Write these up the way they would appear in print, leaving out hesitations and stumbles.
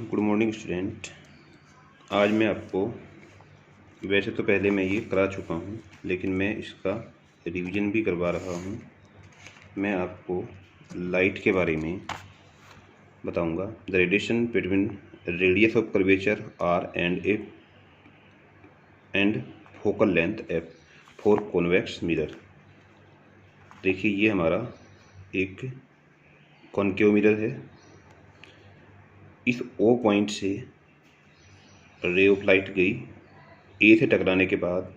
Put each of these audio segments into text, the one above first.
Good morning student. आज मैं आपको, वैसे तो पहले मैं ये करा चुका हूँ लेकिन मैं इसका रिवीजन भी करवा रहा हूँ। मैं आपको लाइट के बारे में बताऊँगा। The radiation between radius of curvature R and focal length F for convex mirror. देखिए, ये हमारा एक कॉन्केव मिरर है। इस ओ पॉइंट से रे ऑफ लाइट गई, ए से टकराने के बाद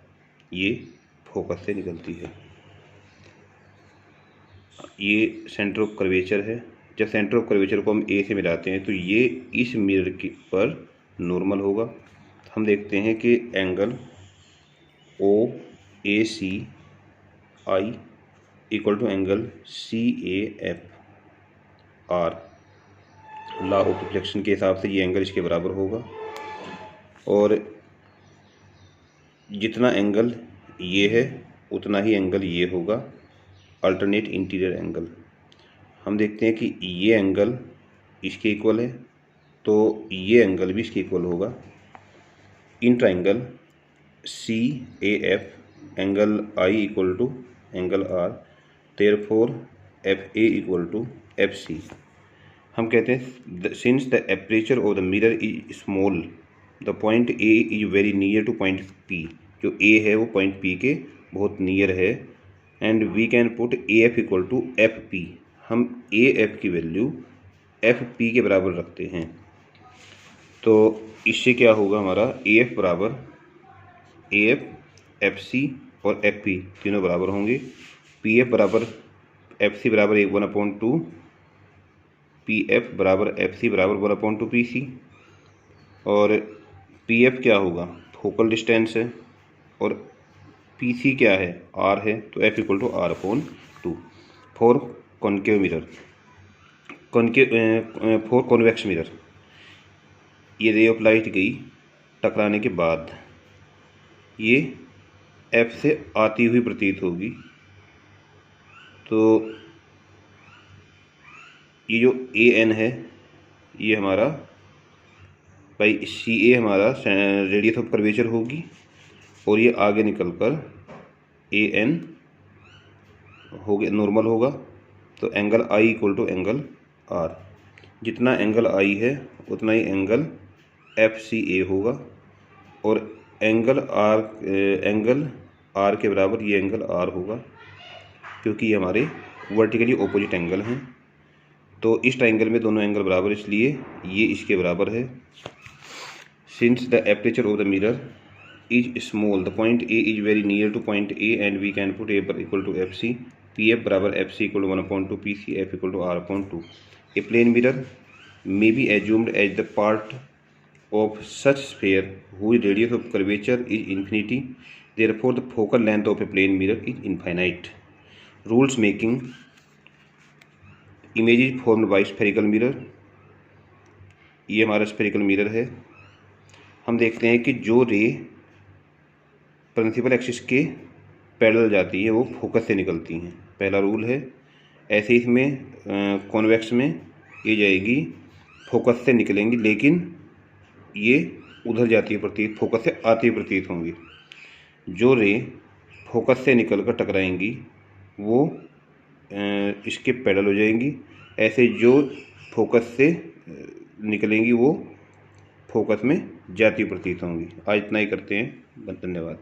ये फोकस से निकलती है। ये सेंटर ऑफ कर्वेचर है। जब सेंटर ऑफ कर्वेचर को हम ए से मिलाते हैं तो ये इस मिरर की पर नॉर्मल होगा। हम देखते हैं कि angle O A C I equal to angle C A F R. Law of reflection के हिसाब से ये एंगल इसके बराबर होगा, और जितना एंगल ये है उतना ही एंगल ये होगा, अल्टरनेट इंटीरियर एंगल। हम देखते हैं कि ये एंगल इसके इक्वल है तो ये एंगल भी इसके इक्वल होगा। In triangle C A F angle I equal to angle R, therefore F A equal to F C. हम कहते हैं since the aperture of the mirror is small the point A is very near to point P. जो A है वो point P के बहुत near है, and we can put A F equal to F P. हम A F की value F P के बराबर रखते हैं, तो इससे क्या होगा, हमारा ए एफ बराबर ए एफ एफ सी और एफ पी तीनों बराबर होंगे। पी एफ बराबर एफ सी बराबर 1/2, पी एफ बराबर एफ सी बराबर 1/2 पी सी। और पी एफ क्या होगा, फोकल डिस्टेंस है, और पी सी क्या है, आर है, तो F equal to R/2 for concave mirror. For convex mirror, ये रे ऑफ लाइट गई, टकराने के बाद ये एफ से आती हुई प्रतीत होगी, तो ये जो ए एन है ये हमारा बाई सी ए हमारा रेडियस ऑफ कर्वेचर होगी, और ये आगे निकलकर ए एन हो गया, नॉर्मल होगा। तो angle I equal to angle R. जितना एंगल आई है उतना ही एंगल एफ सी ए होगा, और एंगल आर के बराबर ये एंगल आर होगा, क्योंकि ये हमारे वर्टिकली ऑपोजिट एंगल हैं। तो इस ट्राइंगल में दोनों एंगल बराबर, इसलिए ये इसके बराबर है। Since the aperture of the mirror is small the point A is very near to point A, and we can put A equal to F C. P F बराबर F C equal to 1/2 P C, F equal to R/2। A plane mirror may be assumed as the part of such sphere whose radius of curvature is infinity. Therefore, the focal length of a plane mirror is infinite. Rules making image is formed by spherical mirror. ये हमारा spherical mirror है। हम देखते हैं कि जो रे principal axis के पैरेलल जाती है वो फोकस से निकलती हैं, पहला रूल है। ऐसे इसमें कॉन्वेक्स में ये जाएगी, फोकस से निकलेंगी, लेकिन ये उधर जाती है प्रतीत, फोकस से आती हुई प्रतीत होंगी। जो रे फोकस से निकलकर टकराएंगी वो इसके पैरेलल हो जाएंगी। ऐसे जो फोकस से निकलेंगी वो फोकस में जाती प्रतीत होंगी। आज इतना ही करते हैं, धन्यवाद।